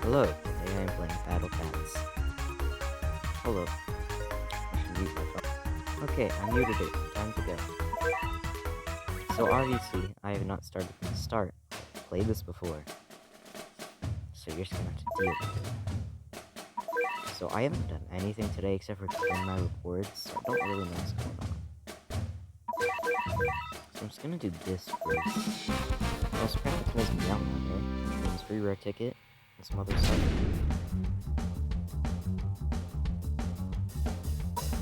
Hello, today I'm playing Battle Cats. Hello. I should mute my phone. Okay, I'm muted it. Time to go. So obviously, I have not started from the start. I've played this before. So you're just gonna have to deal with it. So I haven't done anything today except for clearing my reports, so I don't really know what's going on. So I'm just gonna do this first. Well, Scrapbook knows me out now, right? Which means free rare ticket and some other stuff.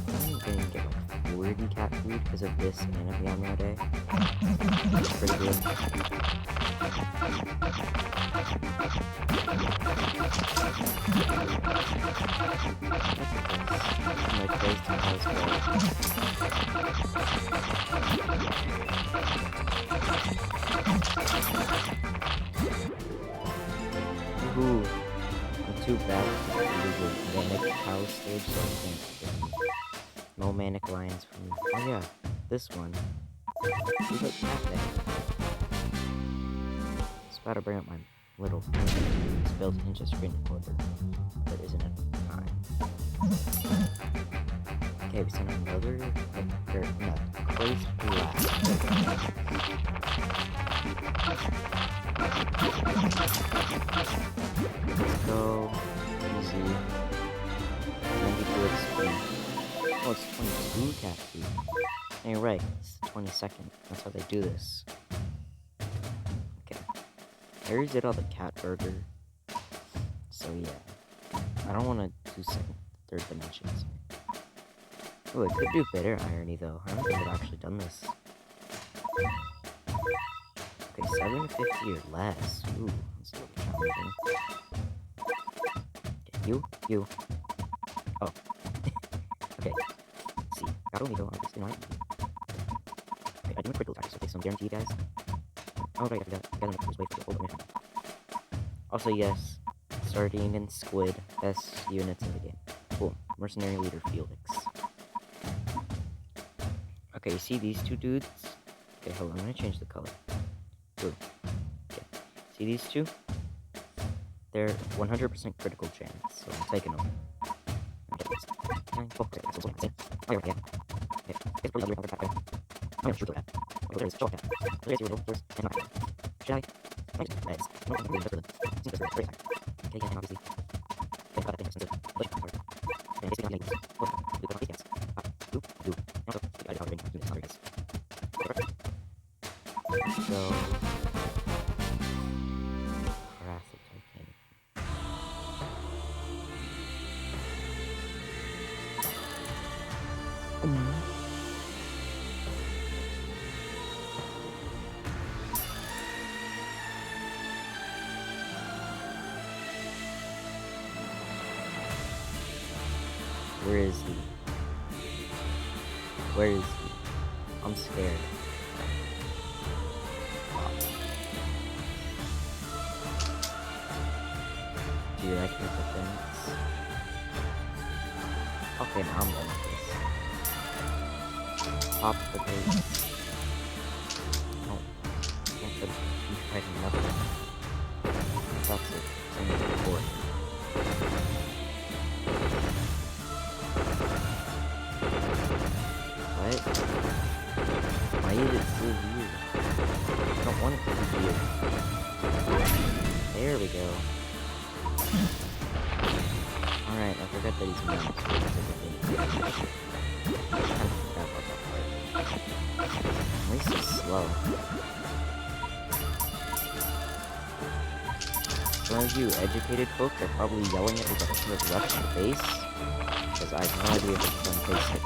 I'm gonna get like 40 cat food because of this and a Yammer day. It's pretty good. My place to house Ooh, I'm too bad for the manic cow stage, so I can't get no manic lions for me. Oh yeah, this one. He's like cat day. It's about to bring up my little it's built into screen recorder, but isn't it time? Okay, we sent another close to last. Let's go easy. 92 XP. Oh, it's 22 cat feet. And you're right, it's the 22nd. That's how they do this. Okay. I already did all the cat burger. So yeah. I don't want to do third dimensions. Oh, it could do better irony though. I don't think I've actually done this. Okay, 750 or less. Ooh, that's a little challenging. Okay, you. Oh. Okay. See, Gatomito, obviously not. Okay, I did my critical attack, so take some guarantee, guys. Oh, right, I forgot. I gotta wait for the whole mission. Also, yes, Sardine and Squid, best units in the game. Cool. Mercenary Leader Felix. Okay, you see these two dudes? Okay, hold on, I'm gonna change the color. Blue. Okay. See these two? They're 100% critical chance, so I'm taking them. So where is he? Where is he? I'm scared. Do you like your defense? Okay, now I'm done with this. Pop the base. Oh, can't be fighting another one. That's it. Same as before. What? Why is it so weird? I don't want it to be weird. There we go. Alright, I forgot that he's mounts. I kind of forgot about that part. At least he's slow. Some of you educated folk are probably yelling at me that I should have left the base, because I have no idea if it's done basic.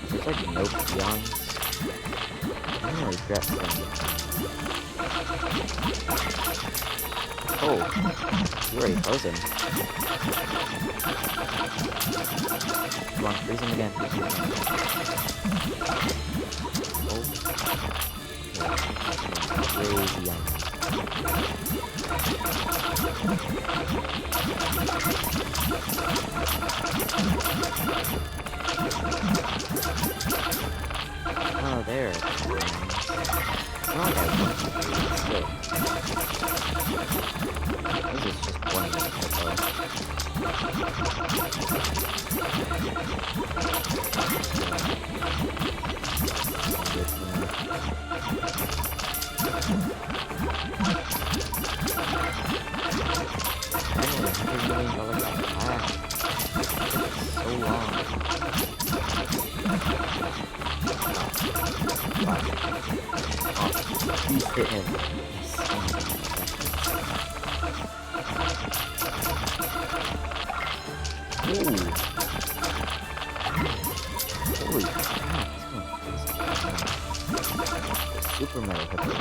There's like no peons. I'm gonna regret saying it. Oh, you already froze him. Come on, freeze him again. Oh. Crazy young. Oh, there. Oh, $100 million back. So long. Oh, please hit him. Yes. Ooh. Holy crap. Super Metal Hippo.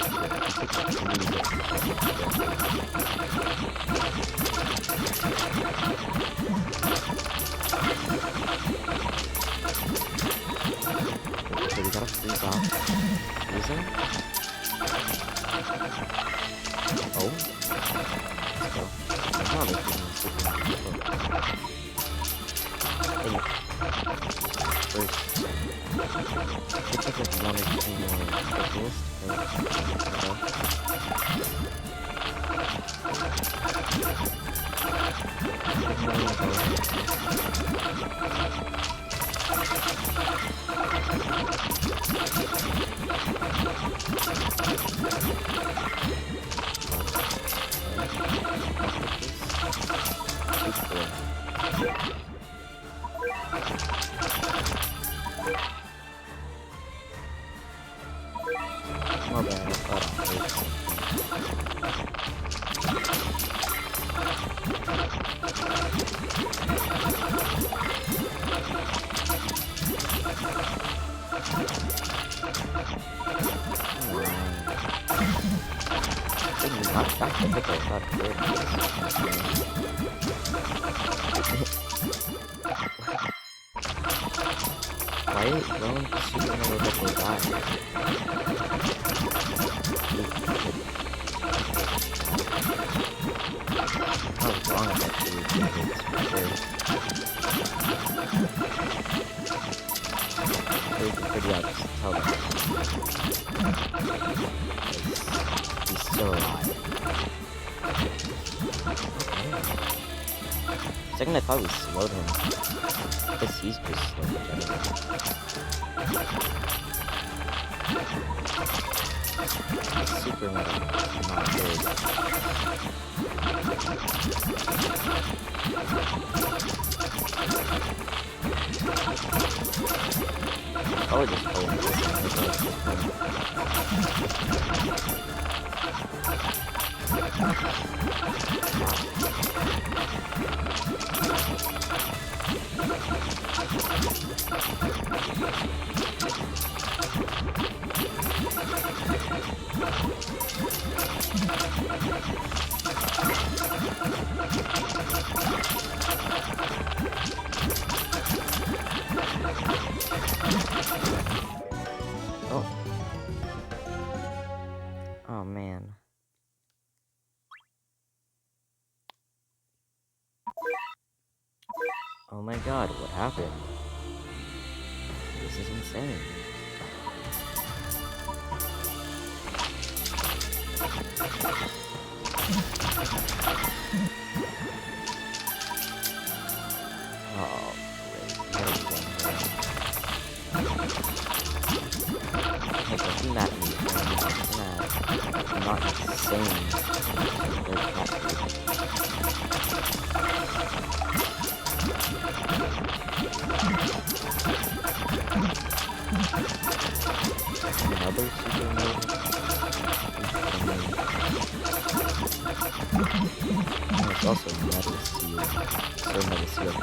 So we gotta freeze off. Freeze him? Oh? Let's go. Oh, they're freezing Super Metal Hippo. Dang it. First. It took like 1 or 2 more specialists. My bad, I thought I heard not back to Hippo, I thought it hurt. Why won't the Super Metal Hippo die? I was wrong about the hits for sure. There's a pretty obvious to tell that. He's still alive. For a second I thought we slowed him. I guess he's just slow in general. Super Metal is not good. Probably just hold this. Oh man. Oh my god, what happened? This is insane. Oh, great. That is one Hey, don't be mad at me. I'm not insane. Another super move. It's also Metal Seal. So Metal Seal.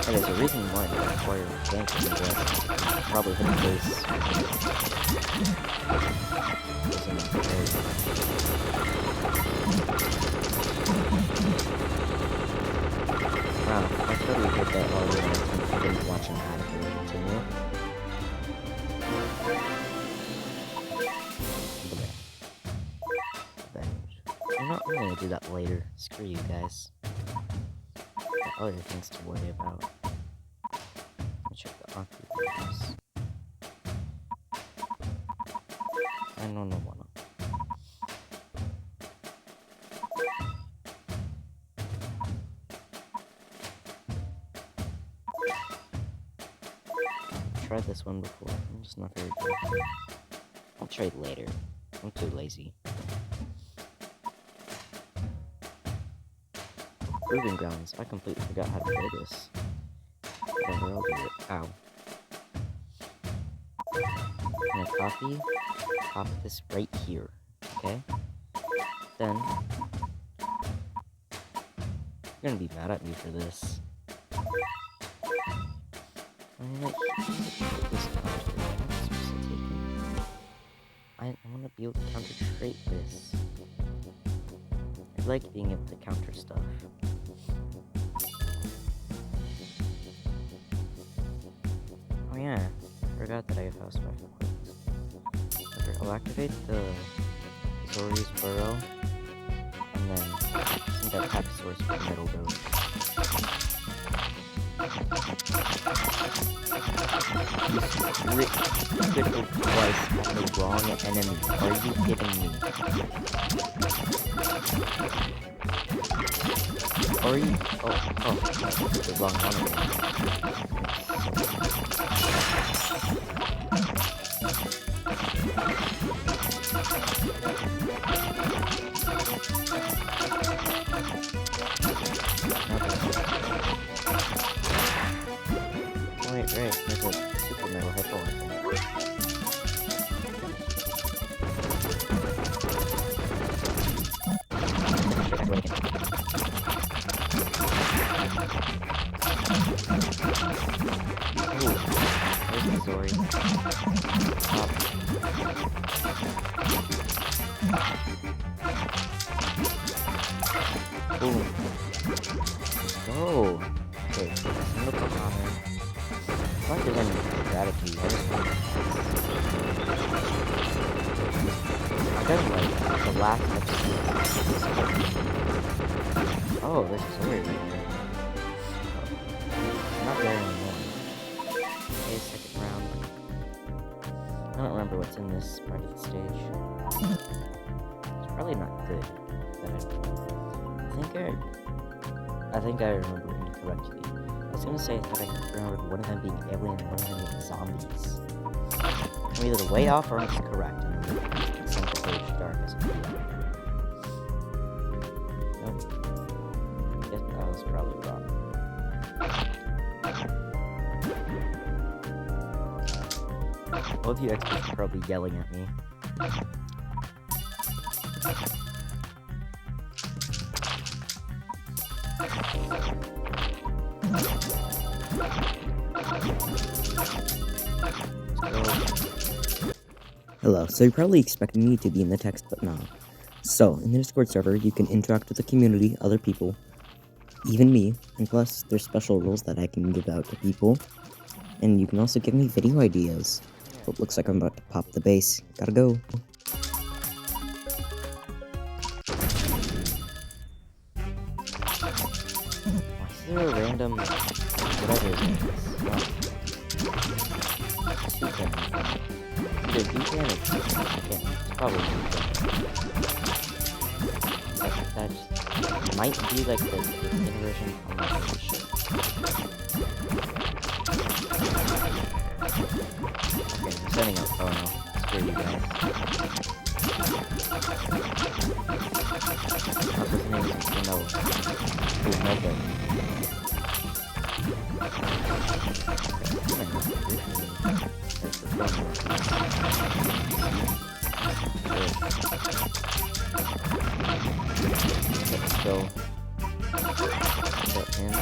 And there's a reason why they require tank in the West. Probably hit the base. Wow, I totally hit that already. I didn't watch an ad for it. Continue. Revenge. You know, I'm gonna do that later. Screw you guys. Got other things to worry about. Let me check the occupants. I don't know one. I've tried this one before. I'm just not very good. I'll trade later. I'm too lazy. Proving grounds. I completely forgot how to play this. Whatever, I'll do it. Ow. I'm gonna copy this right here. Okay? Then you're gonna be mad at me for this. I'm gonna take this counter. I'm not supposed to take it. I wanna be able to counter trait this. I like being able to counter stuff. Oh yeah, I forgot that I have house wife equipped. Okay, I'll activate the Zori's Burrow, and then send that attack source for the middle road. You critical twice at the wrong enemy. Are you kidding me? Are you? Oh, the wrong one again. Oh, wait, right, there's a super metal hypo, I think. Ooh, there's the Zori. Boom. Oh. Okay, I'm gonna put on there. I don't think there's any gratitude. I just want I got like the last episode. Oh, there's a Zori right here. Not there anymore. Okay, second round. I don't remember what's in this part of the stage. It's probably not good. I think I remember incorrectly. I was gonna say that I remembered one of them being alien and one of them being zombies. I'm either way off or I'm just correct. And send the page dark as a Nope. Guess I was probably wrong. All of you experts are probably yelling at me. Hello, so you're probably expecting me to be in the text, but no. So, in the Discord server, you can interact with the community, other people, even me, and plus, there's special rules that I can give out to people. And you can also give me video ideas. Oh, looks like I'm about to pop the base. Gotta go. Is there a random whatever it is? Either beacon or beacon. It's probably beacon. That might be like the beacon version on the ship. Okay, I'm setting up. Oh no. Screw you guys. What's his name? No. Ooh, Mega. Let's go. Put in.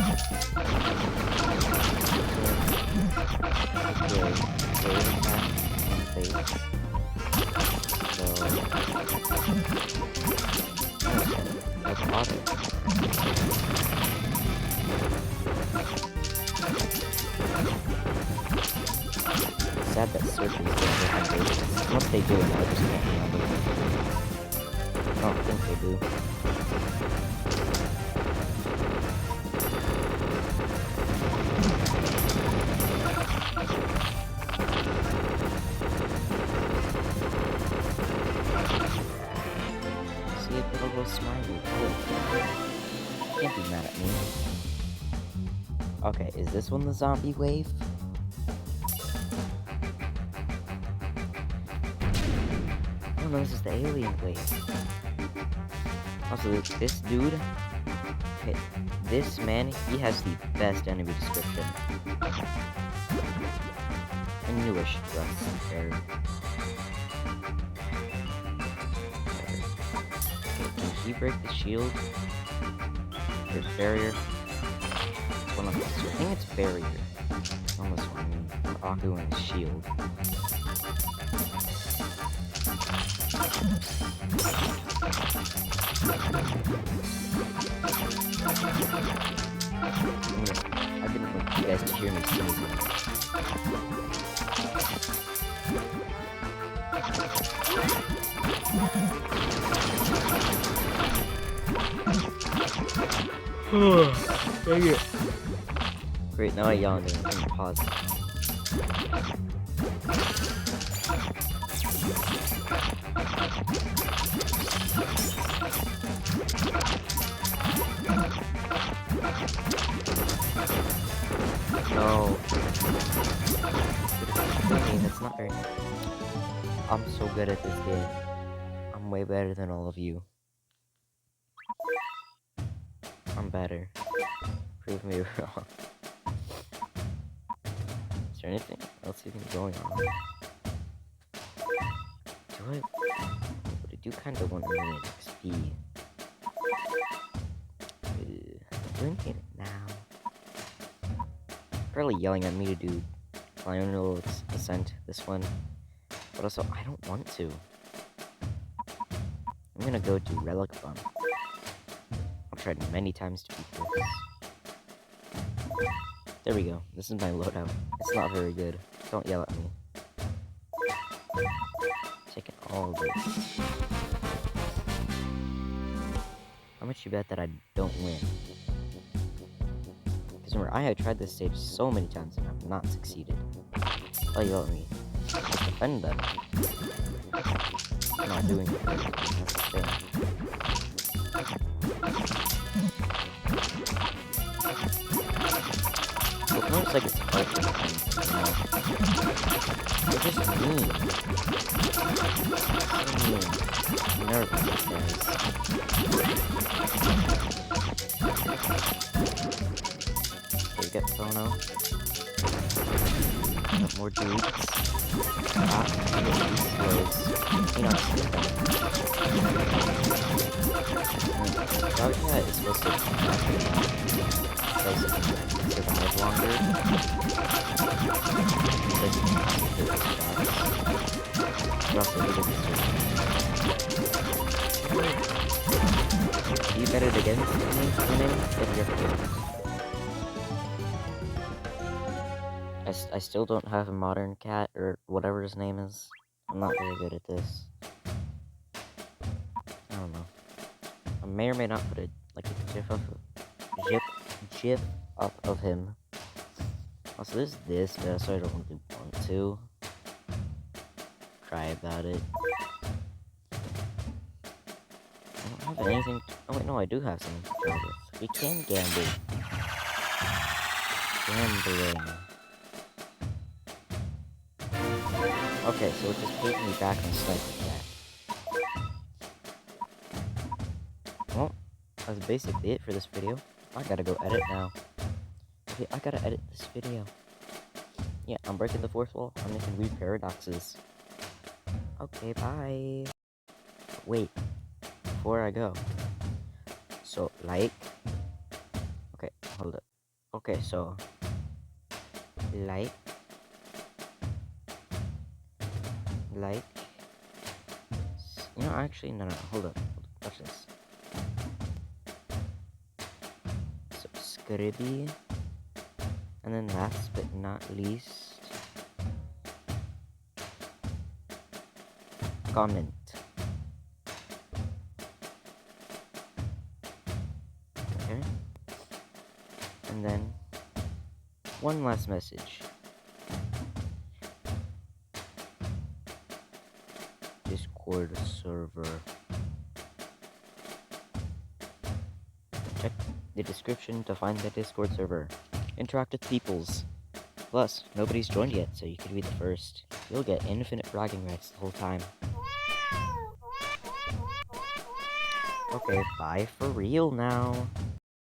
Sad that surgery is different. Once they do it, I just can't remember. I don't think they do. See if it'll go smiley. Oh, can't be mad at me. Okay, is this one the zombie wave? no, this is the alien place. Also, this dude, okay, this man, he has the best enemy description. I knew I should run some air. Okay, can he break the shield? There's barrier. One of these. I think it's barrier. On this one, Aku and his shield. I didn't want you guys to hear me sneezing. Dang it. Great, now I yawned and I can pause. No. That's not very nice. I'm so good at this game. I'm way better than all of you. I'm better. Prove me wrong. Is there anything else even going on? But I do kind of want to win XP. Doing it now. Probably yelling at me to do final ascent this one, but also I don't want to. I'm gonna go do relic bump. I've tried many times to beat this. There we go. This is my loadout. It's not very good. Don't yell at me. Taking all of this. How much you bet that I don't win? Because remember, I have tried this stage so many times and I've not succeeded. Oh, yell at me. Let's defend them. I'm not doing it. That's the thing. Well, it looks like it's hard to defend, you know? They're just mean. So mean. I'm nervous, guys. Okay, get Phono. Got more dudes. Ah, get these slows. You know, Dogcat is supposed to survive longer. Because you can hit the shots. But also he doesn't survive. You bet it against me winning if you're good. I still don't have a modern cat, or whatever his name is. I'm not very good at this. I don't know. I may or may not put a gif up of him. Also, there's this, but also I don't really want to cry about it. I don't have anything. Oh wait, no, I do have something to try with. We can gamble. Gambling. Okay, so it's just putting me back on Cyclone. Well, that's basically it for this video. I gotta go edit now. Okay, I gotta edit this video. Yeah, I'm breaking the fourth wall. I'm making weird paradoxes. Okay, bye. Wait, before I go. So, like. Okay, hold up. Okay, so. Like. You know, actually, no, hold up. Watch this. Subscribe. And then last but not least, comment. Okay? And then, one last message. Discord server. Check the description to find the Discord server. Interact with peoples. Plus, nobody's joined yet, so you could be the first. You'll get infinite bragging rights the whole time. Okay, bye for real now.